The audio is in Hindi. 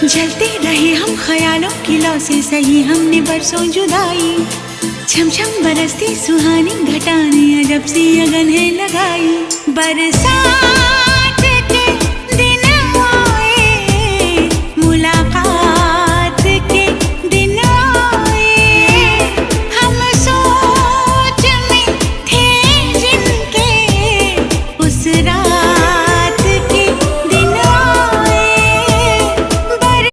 जलते रहे हम ख्यालों की लौ से, सही हमने बरसों जुदाई। छम छम बरसती सुहानी घटाने, अजब सी अगन है लगाई। बरसा